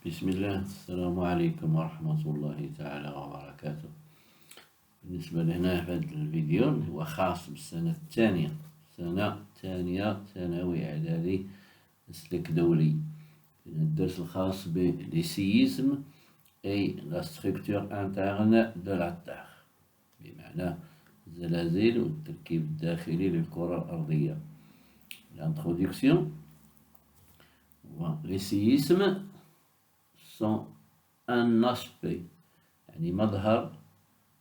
بسم الله. السلام عليكم ورحمة الله تعالى وبركاته. بالنسبة لهنا في هذا الفيديو هو خاص بالسنة الثانية، سنة ثانية ثانوي إعدادي مسلك دولي. الدرس الخاص بالسيزم أي لا ستركتور انترن دو لا تير، بمعنى الزلازل والتركيب الداخلي للكرة الأرضية. L'introduction. Les séismes sont un aspect, يعني مظهر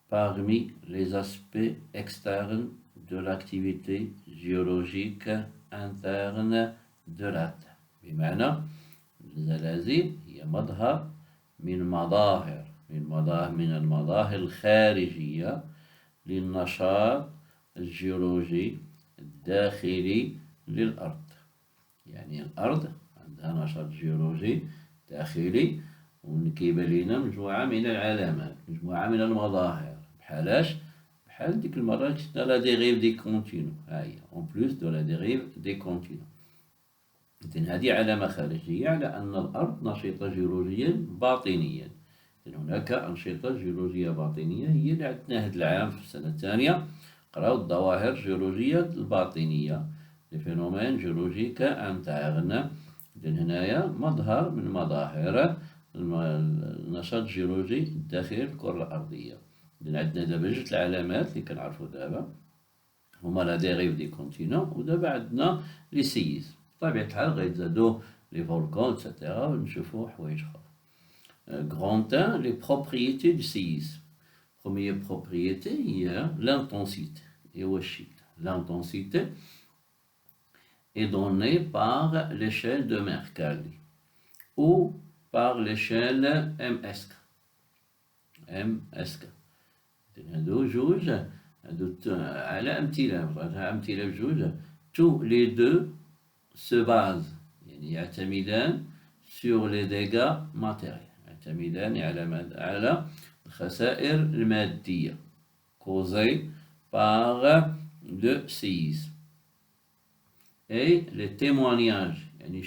parmi les aspects externes de l'activité géologique interne de la Terre. بمعنى الزلازل هي مظهر من المظاهر الخارجية للنشاط الجيولوجي الداخلي للأرض. يعني الأرض عندها نشاط جيولوجي داخلي وكيبان لينا مجموعة من العلامات، مجموعة من المظاهر، بحال ديك المرة شفنا لا ديغيف دي كونتينو، ها هي اون بلوس دو لا ديغيف دي كونتينو. إذن هذه علامة خارجية على أن الأرض نشيطة جيولوجيا باطنيا. إذن هناك أنشطة جيولوجية باطنية هي اللي عندنا هذا العام في السنة الثانية، قراو الظواهر الجيولوجية الباطنية، لي فينومين جيولوجيك انترن. إذن هنايا مظهر من مظاهر النشاط الجيولوجي الداخلي للكرة الأرضية. إذن عندنا دابا جوج العلامات اللي كنعرفو دابا هما لا ديغيف دي كونتينون، ودابا عندنا لي سيزم. بطبيعة الحال غيتزادو لي فولكون إتسيتيرا ونشوفو حوايج أخرى. Grand 1, les propriétés du séisme. Première propriété هي l'intensité. L'intensité est donnée par l'échelle de Mercalli ou par l'échelle MSK. هادو جوج، هادو على أمثلة بجوج. tous les deux se basent، يعني يعتمدان sur les dégâts matériels، يعتمدان على الخسائر المادية causées par le séisme. et les témoignages، يعني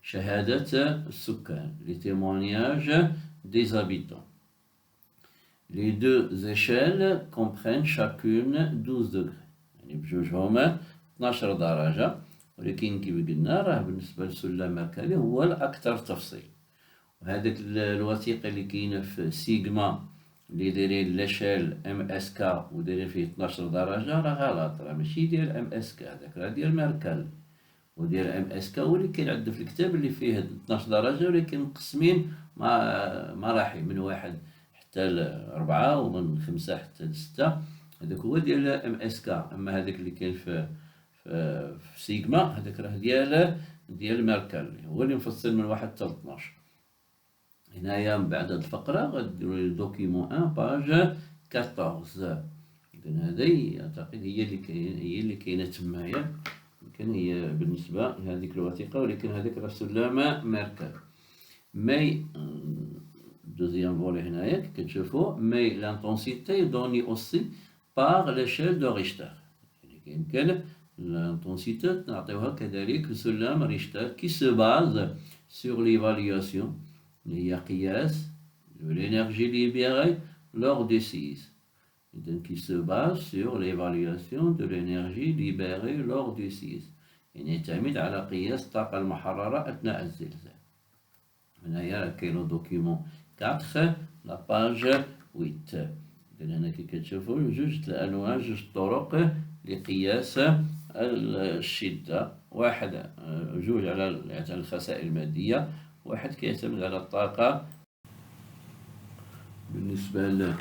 شهادة السكان، les témoignages des habitants. Les deux échelles comprennent chacune 12 degrés، يعني بجوجهم 12 درجة، ولكن كيف قلنا راه بالنسبة لسلم ميركالي هو الأكثر تفصيل. وهذاك الوثيقة اللي كاينة في سيغما اللي دايرين لاشيل ام اس كا ودايرين فيه 12 درجة راه غلط، راه ماشي ديال ام اس كا، هذاك راه ديال ميركالي. وديال ام اس كا هو اللي كاين عندنا في الكتاب اللي فيه 12 درجة، ولكن مقسمين مراحل من 1 حتى ل 4 ومن 5 حتى ل 6. هذاك هو ديال ام اس كا. اما هذاك اللي كاين في سيغما هذاك راه ديال ميركالي، هو اللي مفصل من 1 حتى ل 12. هنايا من بعد هاد الفقرة غديرو لي دوكيمون 1 باج 14. إذن هذه أعتقد هي اللي كاينة تمايا، يمكن هي بالنسبة لهذيك الوثيقة، ولكن هذيك راه سلامة ميركالي. مي دوزيام فولي هنايا كي كتشوفو مي لانتونسيتي دوني أوسي باغ ليشيل دو ريشتر، يعني يمكن l'intensité نعطيوها كذلك سلم ريشتر كي سو باز سور ليفالياسيون اللي هي قياس de l'énergie libérée lors du séisme. إذن كي سو باز سور ليفالياسيون دو l'énergie libérée lors du séisme، يعني يعتمد على قياس الطاقة المحررة أثناء الزلزال. هنايا كاينو دوكيمون 4 لا باج 8. إذن هنا كي كتشوفو جوج الأنواع، جوج طرق لقياس الشدة، واحد جوج على الخسائر المادية، واحد كيعتمد على الطاقة. بالنسبة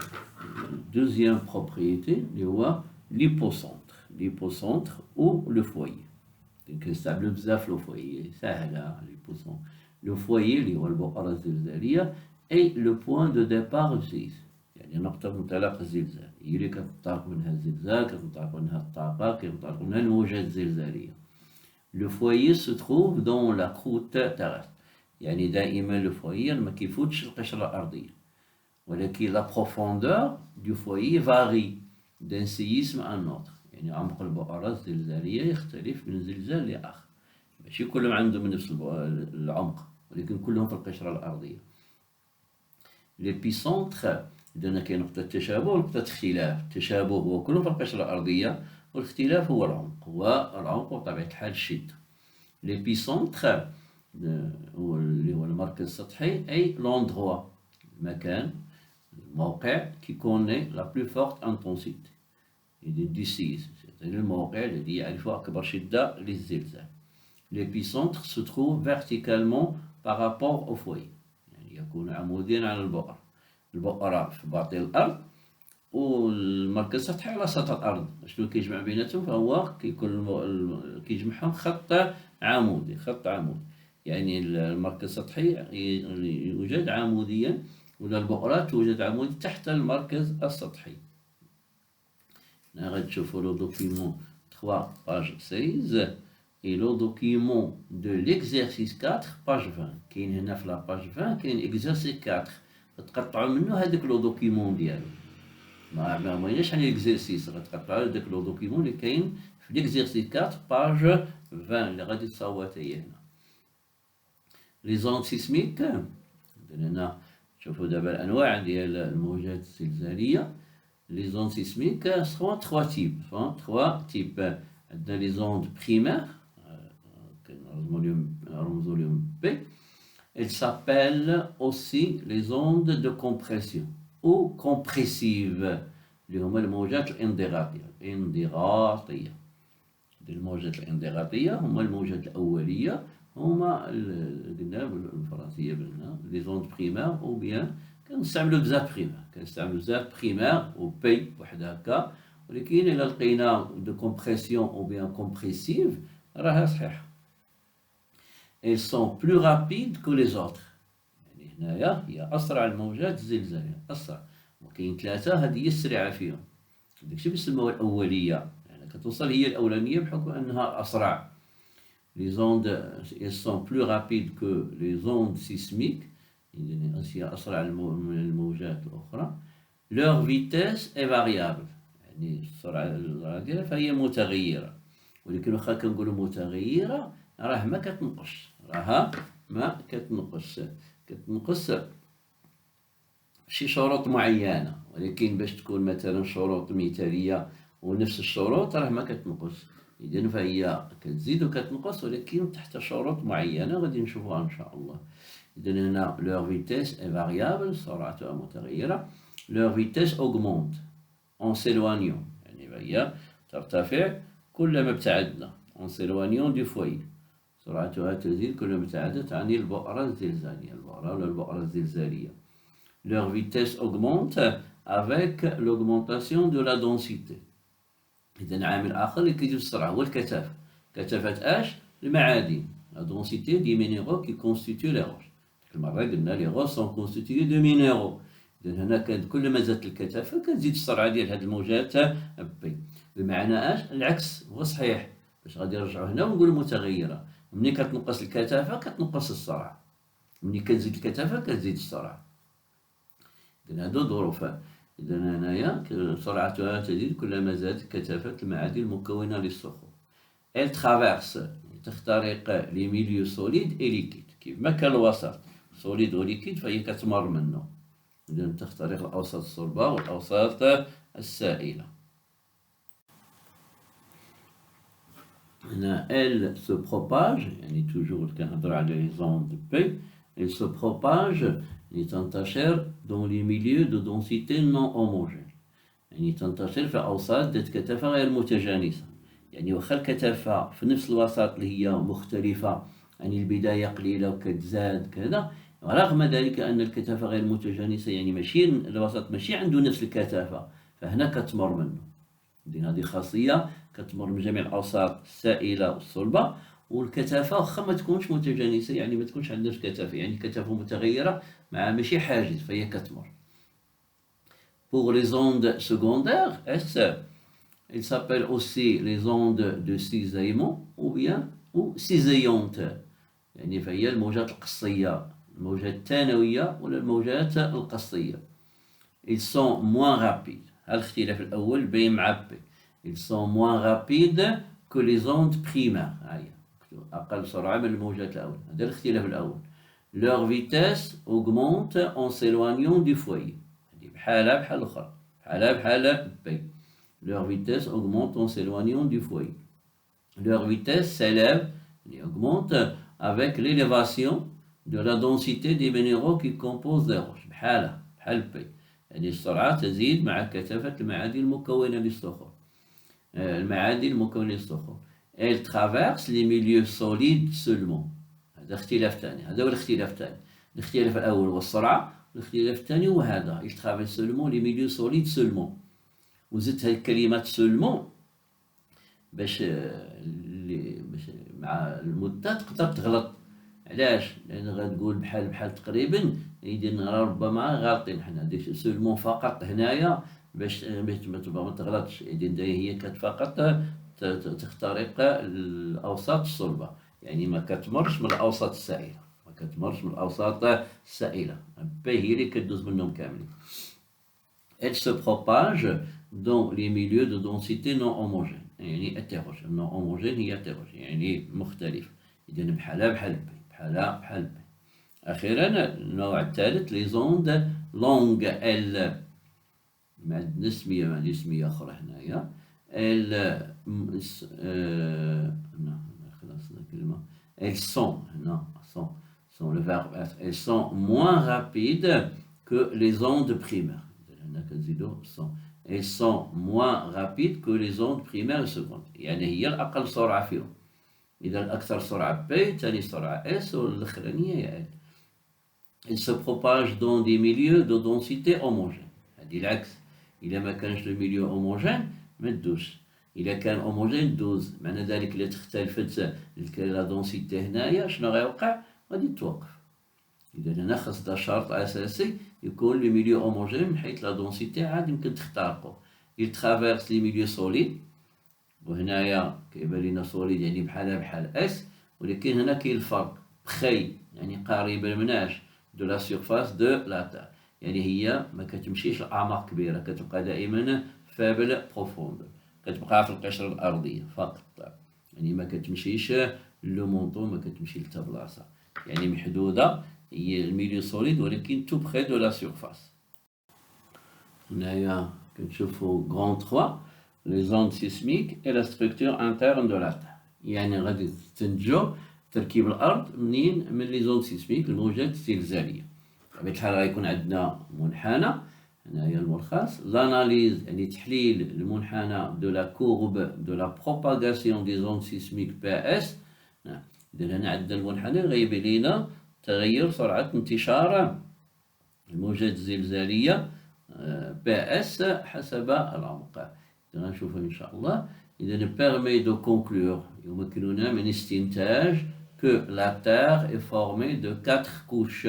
للدوزيام بروبريتي اللي هو ليبوسونتر أو لو فوايي، كنستعملو بزاف لو فوايي، ساهلة ليبوسونتر. لو فوايي اللي هو البؤرة الزلزالية أي لو بوان دو ديبار دو سيزم، يعني نقطة انطلاق الزلزال، هي اللي كتنطلق منها الزلزال، كتنطلق منها الطاقة، كتنطلق منها الموجات الزلزالية. لو فوايي سو تروف دون لا كروت تيرستر، يعني دائما لو فوايي ما كيفوتش القشرة الأرضية، ولكن لا بروفوندور دو فوايي فاري دان سيزم ان اوتر، يعني عمق البؤرة الزلزالية يختلف من زلزال لآخر، ماشي كلهم عندهم نفس العمق، ولكن كلهم في القشرة الأرضية. ليبيسونتر عندنا كاين نقطة تشابه ونقطة اختلاف. التشابه هو كلهم في القشرة الأرضية، والاختلاف هو العمق وبطبيعة الحال الشدة. ليبيسونتر اللي هو المركز السطحي أي لوندغوا، المكان، الموقع qui connaît la plus forte intensité du séisme، c'est-à-dire الموقع الذي يعرف أكبر شدة للزلزال. L'épicentre se trouve verticalement par rapport au foyer، يعني يكون عموديا على البؤرة. البؤرة في باطن الأرض والمركز السطحي على سطح الأرض. شنو كيجمع بيناتهم؟ فهو كيجمعهم خط عمودي. يعني المركز السطحي يوجد عموديا، ولا البؤرة توجد عموديا تحت المركز السطحي. هنا غتشوفوا لو دوكيمون 3 باج 16 et le document de l'exercice 4 page 20. كاين هنا في لا باج 20 كاين exercice 4 غتقطعوا منه هذاك لو دوكيمون ديالو. ما بغيناش على الاكزرسيس، غتقطعوا هذاك لو دوكيمون اللي كاين في ليكزرسيس 4 باج 20 اللي غادي تصاوبوا حتى هي هنا. لي زون سيسميك هنا شوفوا دابا الانواع ديال الموجات الزلزاليه. لي زون سيسميك سون 3 تيب. عندنا لي زوند بريمير كنرمزوا لهم بي. Elles s'appellent aussi les ondes de compression ou compressives اللي هما الموجات الانضغاطية. الموجات الانضغاطية هما الموجات الأولية، هما قلنا بالفرنسية قلنا لي زوند بريمير، أو بيان كنستعملو بزاف بريمير و بي وحدها هكا، ولكن إلا لقينا دو كومبريسيون أو بيان كومبريسيف راها صحيحة. Elles sont plus rapides que les autres. يعني هنايا هي أسرع الموجات الزلزالية، أسرع. وكاين 3 هذه هي السريعة فيهم. داكشي بيسموها الأولية، يعني كتوصل هي الأولانية بحكم أنها أسرع. Les ondes elles sont plus rapides que les ondes sismiques، يعني هي أسرع من الموجات الأخرى. Leur vitesse est variable، يعني السرعة ديالها فهي متغيرة، ولكن واخا كنقولوا متغيرة راه ما كتنقص شي شروط معينة، ولكن باش تكون مثلا شروط مثالية ونفس الشروط راه ما كتنقص. إذن فهي كتزيد وكتنقص ولكن تحت شروط معينة غادي نشوفوها إن شاء الله. إذن هنا leur vitesse est variable، سرعتها متغيرة. leur vitesse augmente en s'éloignant، يعني فهي ترتفع كلما ابتعدنا en s'éloignant du foyer. سرعتها تزيد كلما ابتعدت عن البؤرة الزلزالية، البؤرة الزلزالية. Leur vitesse augmente avec l'augmentation de la densité. إذن عامل آخر اللي كيزيد السرعة هو الكثافة. كثافة اش؟ المعادن. La densité des minéraux qui constituent les roches. المرة قلنا les roches sont constituées de minéraux. إذن هنا كلما زادت الكثافة كتزيد السرعة ديال هاد الموجات بي. بمعنى اش؟ العكس هو صحيح. باش غادي نرجعوا هنا ونقولوا متغيرة. ملي كتنقص الكثافة كتنقص السرعة، ملي كتزيد الكثافة كتزيد السرعة. إذن هادو ظروفان. إذن هنايا سرعتها تزيد كلما زادت كثافة المعادن المكونة للصخور. Elle traverse، تخترق لي ميليو سوليد اي ليكيد. كيفما كان الوسط سوليد وليكيد فهي كتمر منه. إذن تخترق الأوساط الصلبة والأوساط السائلة. هنا elle se propage، يعني توجور كنهضرو على لي زوند بي. Elle se propage، يعني تنتشر dans les milieux de densité non homogène، يعني تنتشر في أوساط ذات كثافة غير متجانسة. يعني واخا الكثافة في نفس الوسط اللي هي مختلفة، يعني البداية قليلة وكتزاد كذا، رغم ذلك أن الكثافة غير متجانسة، يعني ماشي الوسط ماشي عنده نفس الكثافة، فهنا كتمر منه. إذن هذه خاصية كتمر من جميع الأوساط السائلة والصلبة، والكثافة واخا ما تكونش متجانسة، يعني ما تكونش عندهاش كثافة، يعني كثافة متغيرة مع ماشي حاجز فهي كتمر. Pour les ondes secondaires, elles s'appellent aussi les ondes de cisaillement ou cisaillantes، يعني فهي الموجات القصية، الموجات الثانوية ولا الموجات القصية. Ils sont moins rapides، هذا الاختلاف الأول باين مع بي. Ils sont moins rapides que les ondes primaires، أقل سرعة من الموجات الأولى، هذا الاختلاف الأول. leur vitesse augmente en s'éloignant du foyer. Leur vitesse augmente en s'éloignant du foyer. Leur vitesse s'élève, augmente avec l'élévation de la densité des minéraux qui composent les roches. بحال البي. يعني السرعة تزيد مع كثافة المعادن المكونة للصخور. المعادن المكونة للصخور. Elle traverse les milieux solides seulement. هذا اختلاف ثاني. هذا هو الاختلاف الثاني. الاختلاف الأول هو السرعة. الاختلاف الثاني هو هذا. Il traverse seulement les milieux solides seulement. وزدت هذه الكلمات seulement باش مع المدة تقدر تغلط. علاش؟ لأن غتقول بحال تقريبا إذن ربما غالطين حنا سولمون فقط هنايا باش ما تغلطش. إذن هي فقط تخترق الأوساط الصلبة، يعني ما كتمرش من الأوساط السائلة، هي اللي كدوز منهم كاملين. Elle se propage dans les milieux de densité non homogène، يعني hétérogène. non homogène هي hétérogène يعني مختلف. إذن بحال أخيرا النوع الثالث les ondes longues. elles ما عندنا اسمية أخرى هنايا. elles sont le verbe être. Elles sont moins rapides que les ondes primaires. Elles sont moins rapides que les ondes primaires et secondaires. يعني هي الأقل سرعة فيهم. إذا الأكثر سرعة B، ثاني سرعة S، والأخرانية هي L. Il se propage dans des milieux de densité homogène. هذه العكس. إذا ما كانش الميليو homogène ما تدوش. إذا كان homogène دوز. معنى ذلك إذا تختلفت لا densité هنايا شنو غيوقع؟ غادي توقف. إذا هنا خاص شرط أساسي يكون الميليو homogène من حيث لا densité عاد يمكن تخترقه. Il traverse les milieux solides. وهنايا كيبان لينا سوليد يعني بحال اس، ولكن هنا كاين الفرق. بخي يعني قريبه مناش دو لا سيرفاس دو لا تير، يعني هي ما كتمشيش لاعماق كبيره، كتبقى دائما فابل بروفوند، كتبقى في القشره الارضيه فقط، يعني ما كتمشيش لو مونطون، ما كتمشي لتا بلاصه، يعني محدوده. هي الميليو سوليد ولكن تو بخي دو لا سيرفاس. هنايا كنشوفو غران 3 les ondes sismiques et la structure interne de la Terre. يعني غادي تستنتجوا تركيب الأرض منين؟ من لي زوند سيسميك، الموجات الزلزالية. بطبيعة الحال غيكون عندنا منحنى، هنايا الملخص، لاناليز يعني تحليل المنحنى دو لا كورب دو لا بروباغاسيون دي زوند سيسميك بي اس. إذا هنا عندنا المنحنى غيبين لينا تغير سرعة انتشار الموجات الزلزالية بي اس حسب العمق. نشوفه إن شاء الله. إذا permet de conclure يمكننا من استنتاج que la Terre est formée de 4 couches،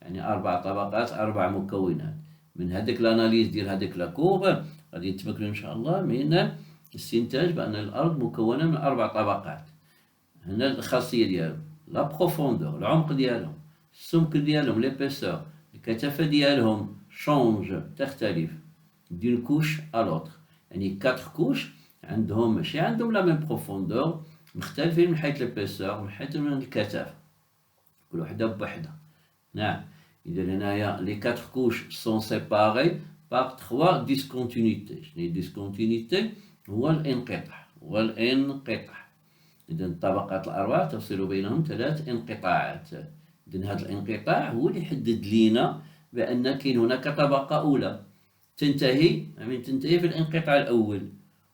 يعني 4 طبقات، 4 مكونات. من هذيك الاناليز ديال هذيك لاكورب غادي نتمكنوا إن شاء الله من استنتاج بأن الأرض مكونة من 4 طبقات. هنا الخاصية ديالهم لا بروفوندور، العمق ديالهم، السمك ديالهم، ليبيسور، الكثافة ديالهم شونج تختلف d'une couche à l'autre. يعني 4 كوش عندهم ماشي عندهم لا ميم بروفوندور، مختلفين من حيث لابيسور، من حيث الكثافة، كل وحدة بوحدة. نعم. إذا هنايا لي 4 كوش سون سيباري باغ 3 ديسكونتينيتي. شنو ديسكونتينيتي؟ هو الانقطاع. إذا الطبقات الأربعة تفصل بينهم 3 انقطاعات. إذا هذا الانقطاع هو اللي يحدد لينا بأن كاين هناك طبقة أولى تنتهي في الانقطاع الأول،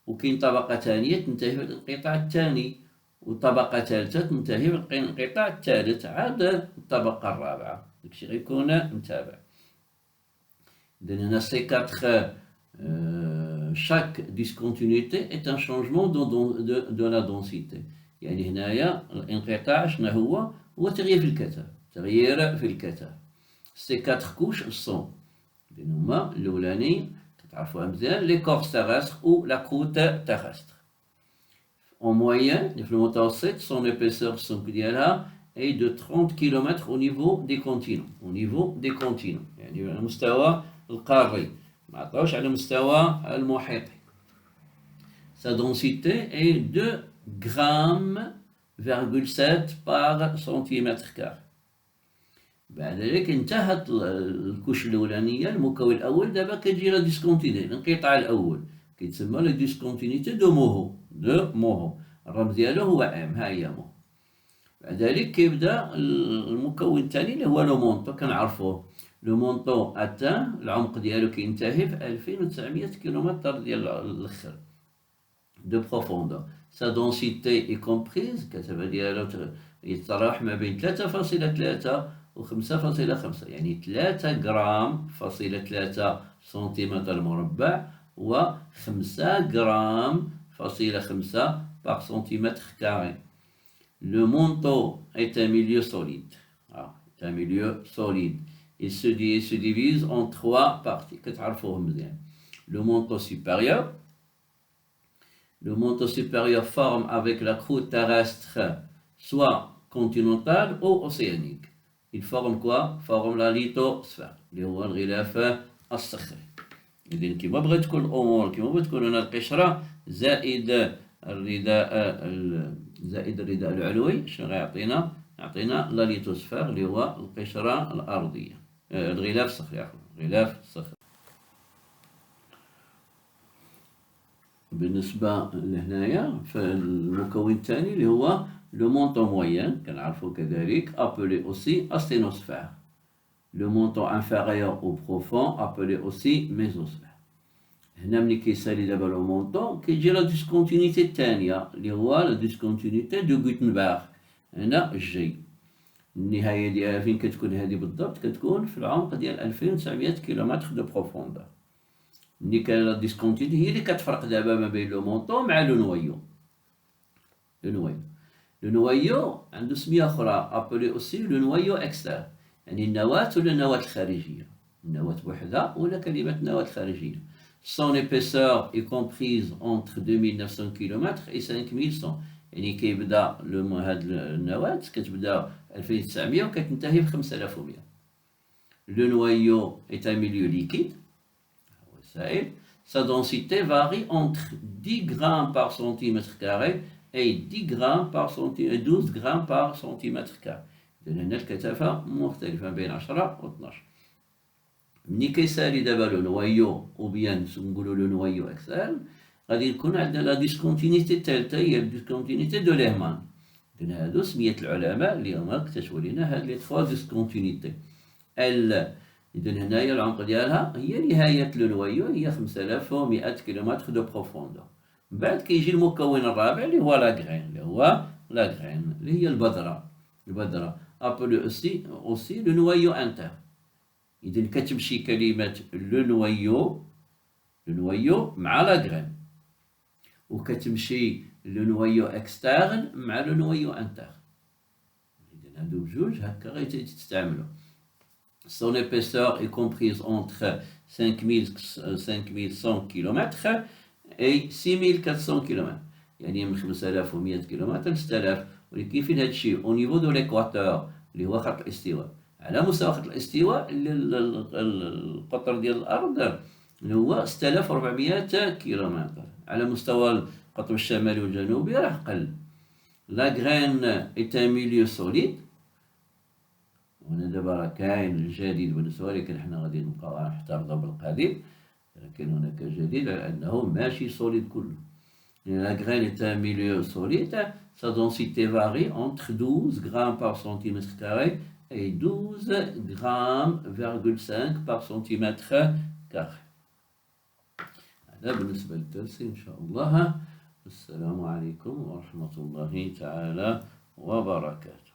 وكاين طبقة ثانية تنتهي في الانقطاع الثاني، وطبقة ثالثة تنتهي في الانقطاع الثالث، عاد الطبقة الرابعة. داكشي غيكون متابع. إذن هنا سي 4 chaque discontinuité est un changement de la densité. يعني هنايا الانقطاع شنو هو؟ هو تغيير في الكثافة. سي 4 كوش سون هما الأولاني كتعرفوها مزيان l'écorce terrestre ou la croûte terrestre. En moyenne في المتوسط son épaisseur السمك ديالها est de 30 km au niveau des continents. يعني على المستوى القاري، ما عطاوش على المستوى المحيطي. Sa densité est 2 grammes,7 par centimètre carré. بعد ذلك انتهت الكوش الأولانية، المكون الأول، دابا كتجي لا ديسكونتيني، الانقطاع الأول، كيتسمى لا ديسكونتينيتي دو موهو، الرمز ديالو هو ام، ها هي موهو. بعد ذلك كيبدا المكون الثاني اللي هو لو مونطو، كنعرفوه لو مونطو اتان العمق ديالو كينتهي في 2900 كيلومتر ديال الاخر دو بروفوندور. سا دونسيتي اي كومبريز، الكثافه ديالو يتراوح ما بين 3.3 و 5.5، يعني 3 غرام فاصلة 3 سنتيمتر مربع و 5 غرام فاصلة 5 par centimètre carré. Le manteau est un milieu solide. Ah, c'est un milieu solide. Il se divise en 3 parties. Le manteau supérieur forme avec la croûte terrestre soit continentale ou océanique. Il forme quoi? Forme la lithosphère, اللي هو الغلاف الصخري. إذن كيما بغات تكون الأمور، كيما بغات تكون هنا القشرة زائد الرداء العلوي، شنو غيعطينا؟ يعطينا لا ليتوسفير اللي هو القشرة الأرضية، الغلاف الصخري، عفوا الغلاف الصخري. بالنسبة لهنايا فالمكون الثاني اللي هو لو مونطون موين، كنعرفو كذلك appelé aussi asténosphère. Le montant inférieur au profond appelé aussi mésosphère. هنا ملي كيسالي دابا لو مونطون كيجي لا ديسكونتينيتي الثانية اللي هو لا ديسكونتينيتي دو غوتنبرغ. هنا الجي النهاية ديالها فين كتكون هذه بالضبط؟ كتكون في العمق ديال 2900 كيلومتر دو بروفوندور. ملي كاين لا ديسكونتينيتي هي اللي كتفرق دابا ما بين لو مونطون مع لو نويو. لو نويو عنده سمية أخرى أبولي أوسي لو نويو إكستير، يعني النواة ولا النواة الخارجية، النواة بوحدها ولا كلمة النواة الخارجية. Son épaisseur est comprise entre 2900 km et 5100، يعني كيبدا هاد النواة كتبدا 2900 وكتنتهي ب 5100. Le noyau est un milieu liquide، هو سائل. Sa densité varie entre 10 grammes par centimètre carré et 12 grammes par centimètre carré. إذن هنا الكثافة مختلفة بين 10 و 12. ملي كيسالي دابا لو نويو او بيان نقولو لو نويو اكسال، غادي يكون عندنا لا ديسكونتينيتي الثالثة هي ديسكونتينيتي دو ليهمان. إذن هادو سمية العلماء اللي هما اكتشفوا لنا هاد لي 3 ديسكونتينيتي. إذن هنايا العمق ديالها هي نهاية لو نويو هي 5100 كيلومتر دو بروفوندور. من بعد كيجي المكون الرابع اللي هو لاغرين اللي هي البذرة أبولي أوسي لو نويو انتر. إذن كتمشي كلمة لو نويو مع لاغرين، وكتمشي لو نويو اكسترن مع لو نويو انتر. إذن هادو بجوج هكا غيتستعملو. Son épaisseur est comprise entre 5100 km et 6400 km، يعني من 5100 كيلومتر ل 6000. ولكن فين هادشي؟ au niveau de l'équateur اللي هو خط الاستواء. على مستوى خط الاستواء القطر ديال الأرض اللي هو 6400 كيلومتر. على مستوى القطب الشمالي والجنوبي راه قل. La graine est un milieu solide. وهنا دابا راه كاين الجديد بالنسبة، ولكن حنا غادي نبقاو نحتفظوا بالقديم، لكن هناك جديد على أنه ماشي سوليد كله. La graine est un milieu solide. Sa densité varie entre 12 grammes par centimètre carré et 12,5 grammes par centimètre carré. هذا بالنسبة للدرس إن شاء الله. السلام عليكم ورحمة الله تعالى وبركاته.